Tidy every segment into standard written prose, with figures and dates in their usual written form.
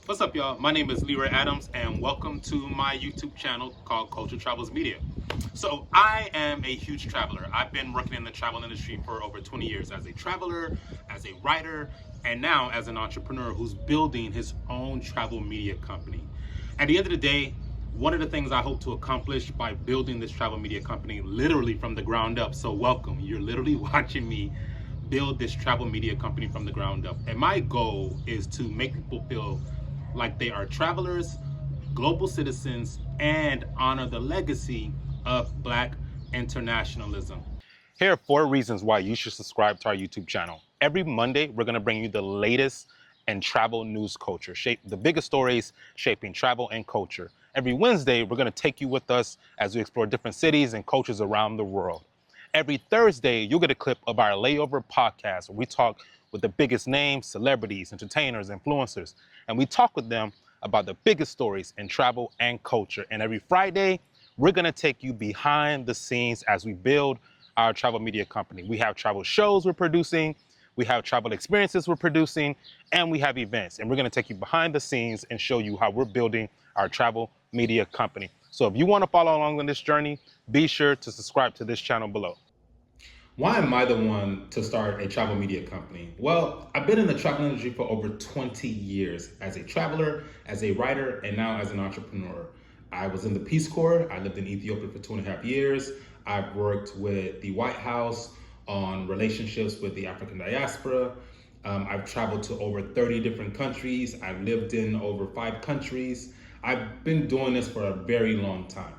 What's up, y'all? My name is Leroy Adams, and welcome to my YouTube channel called Culture Travels Media. So, I am a huge traveler. I've been working in the travel industry for over 20 years as a traveler, as a writer, and now as an entrepreneur who's building his own travel media company. At the end of the day, one of the things I hope to accomplish by building this travel media company literally from the ground up. So, welcome. You're literally watching me build this travel media company from the ground up. And my goal is to make people feel like they are travelers, global citizens, and honor the legacy of Black internationalism. Here are 4 reasons why you should subscribe to our YouTube channel. Every Monday, we're going to bring you the latest in travel news culture, shape the biggest stories shaping travel and culture. Every Wednesday, we're going to take you with us as we explore different cities and cultures around the world. Every Thursday, you'll get a clip of our Layover Podcast, where we talk with the biggest names, celebrities, entertainers, influencers, and we talk with them about the biggest stories in travel and culture. And every Friday, we're gonna take you behind the scenes as we build our travel media company. We have travel shows we're producing, we have travel experiences we're producing, and we have events. And we're gonna take you behind the scenes and show you how we're building our travel media company. So if you wanna follow along on this journey, be sure to subscribe to this channel below. Why am I the one to start a travel media company? Well, I've been in the travel industry for over 20 years as a traveler, as a writer, and now as an entrepreneur. I was in the Peace Corps. I lived in Ethiopia for 2.5 years. I've worked with the White House on relationships with the African diaspora. I've traveled to over 30 different countries. I've lived in over 5 countries. I've been doing this for a very long time.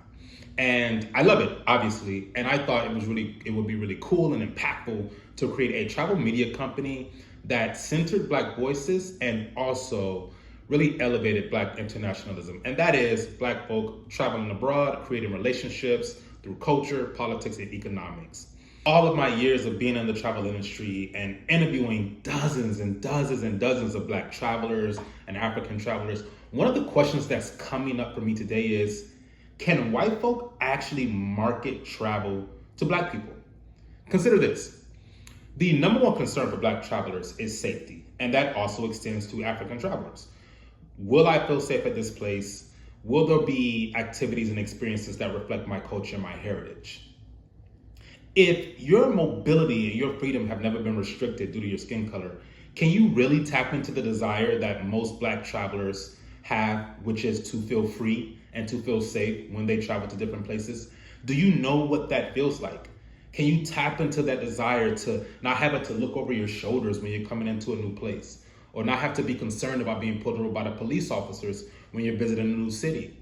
And I love it, obviously. And I thought it would be really cool and impactful to create a travel media company that centered Black voices and also really elevated Black internationalism. And that is Black folk traveling abroad, creating relationships through culture, politics, and economics. All of my years of being in the travel industry and interviewing dozens and dozens and dozens of Black travelers and African travelers, one of the questions that's coming up for me today is, can white folk actually market travel to Black people? Consider this. The number one concern for Black travelers is safety, and that also extends to African travelers. Will I feel safe at this place? Will there be activities and experiences that reflect my culture and my heritage? If your mobility and your freedom have never been restricted due to your skin color, can you really tap into the desire that most Black travelers have, which is to feel free and to feel safe when they travel to different places? Do you know what that feels like? Can you tap into that desire to not have to look over your shoulders when you're coming into a new place, or not have to be concerned about being pulled over by the police officers when you're visiting a new city?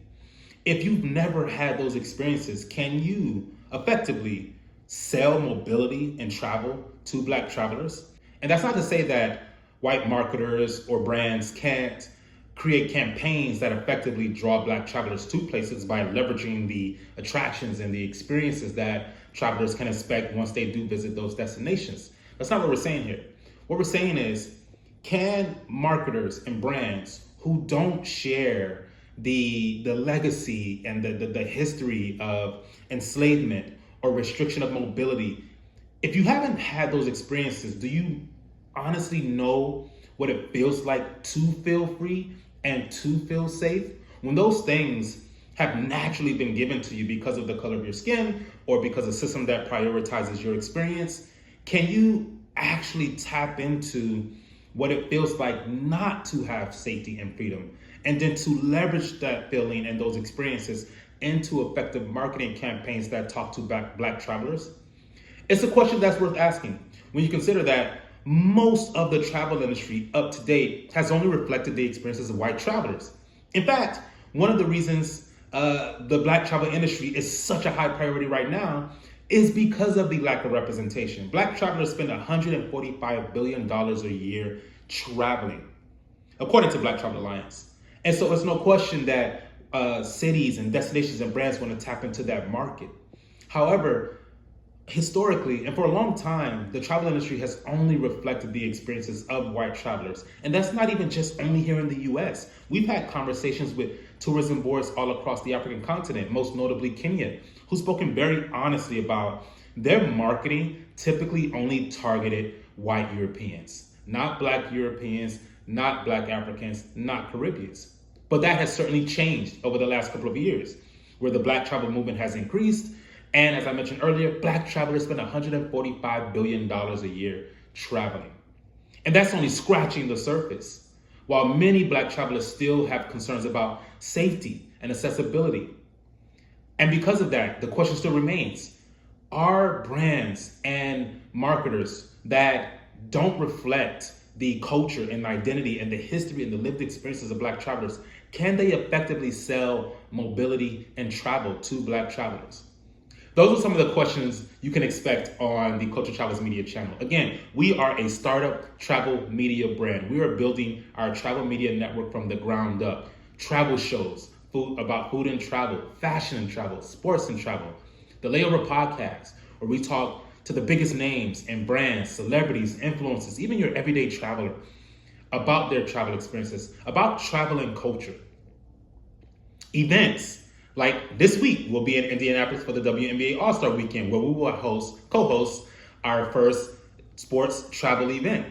If you've never had those experiences, can you effectively sell mobility and travel to Black travelers? And that's not to say that white marketers or brands can't create campaigns that effectively draw Black travelers to places by leveraging the attractions and the experiences that travelers can expect once they do visit those destinations. That's not what we're saying here. What we're saying is, can marketers and brands who don't share the legacy and the history of enslavement or restriction of mobility, if you haven't had those experiences, do you honestly know what it feels like to feel free and to feel safe? When those things have naturally been given to you because of the color of your skin or because of a system that prioritizes your experience, can you actually tap into what it feels like not to have safety and freedom, and then to leverage that feeling and those experiences into effective marketing campaigns that talk to Black travelers? It's a question that's worth asking when you consider that most of the travel industry up to date has only reflected the experiences of white travelers. In fact, one of the reasons the Black travel industry is such a high priority right now is because of the lack of representation. Black travelers spend $145 billion a year traveling, according to Black Travel Alliance. And so it's no question that cities and destinations and brands want to tap into that market. However, historically, and for a long time, the travel industry has only reflected the experiences of white travelers. And that's not even just only here in the US. We've had conversations with tourism boards all across the African continent, most notably Kenya, who've spoken very honestly about their marketing typically only targeted white Europeans, not Black Europeans, not Black Africans, not Caribbeans. But that has certainly changed over the last couple of years, where the Black travel movement has increased. And as I mentioned earlier, Black travelers spend $145 billion a year traveling. And that's only scratching the surface. While many Black travelers still have concerns about safety and accessibility. And because of that, the question still remains, are brands and marketers that don't reflect the culture and identity and the history and the lived experiences of Black travelers, can they effectively sell mobility and travel to Black travelers? Those are some of the questions you can expect on the Culture Travels Media channel. Again, we are a startup travel media brand. We are building our travel media network from the ground up. Travel shows, about food and travel, fashion and travel, sports and travel. The Layover Podcast, where we talk to the biggest names and brands, celebrities, influencers, even your everyday traveler, about their travel experiences, about travel and culture. Events like this week, we'll be in Indianapolis for the WNBA All-Star Weekend, where we will co-host our first sports travel event.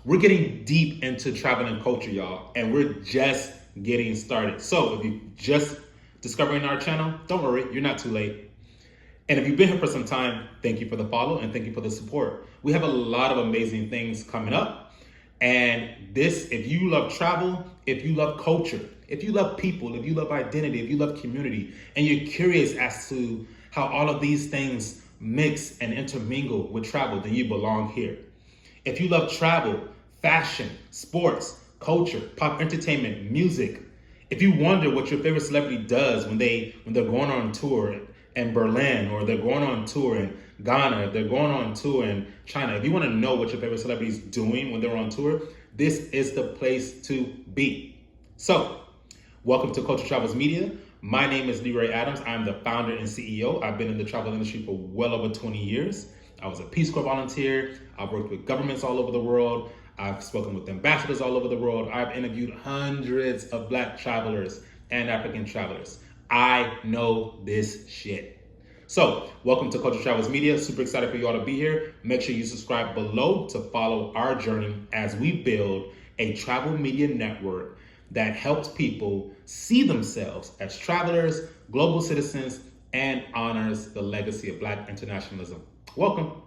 We're getting deep into travel and culture, y'all, and we're just getting started. So if you're just discovering our channel, don't worry, you're not too late. And if you've been here for some time, thank you for the follow and thank you for the support. We have a lot of amazing things coming up. And if you love travel, if you love culture, if you love people, if you love identity, if you love community, and you're curious as to how all of these things mix and intermingle with travel, then you belong here. If you love travel, fashion, sports, culture, pop entertainment, music, if you wonder what your favorite celebrity does when they're going on tour in Berlin, or they're going on tour in Ghana, they're going on tour in China, if you want to know what your favorite celebrity is doing when they're on tour, this is the place to be. So, welcome to Culture Travels Media. My name is Leroy Adams. I'm the founder and CEO. I've been in the travel industry for well over 20 years. I was a Peace Corps volunteer. I've worked with governments all over the world. I've spoken with ambassadors all over the world. I've interviewed hundreds of Black travelers and African travelers. I know this shit. So, welcome to Culture Travels Media. Super excited for you all to be here. Make sure you subscribe below to follow our journey as we build a travel media network that helps people see themselves as travelers, global citizens, and honors the legacy of Black internationalism. Welcome.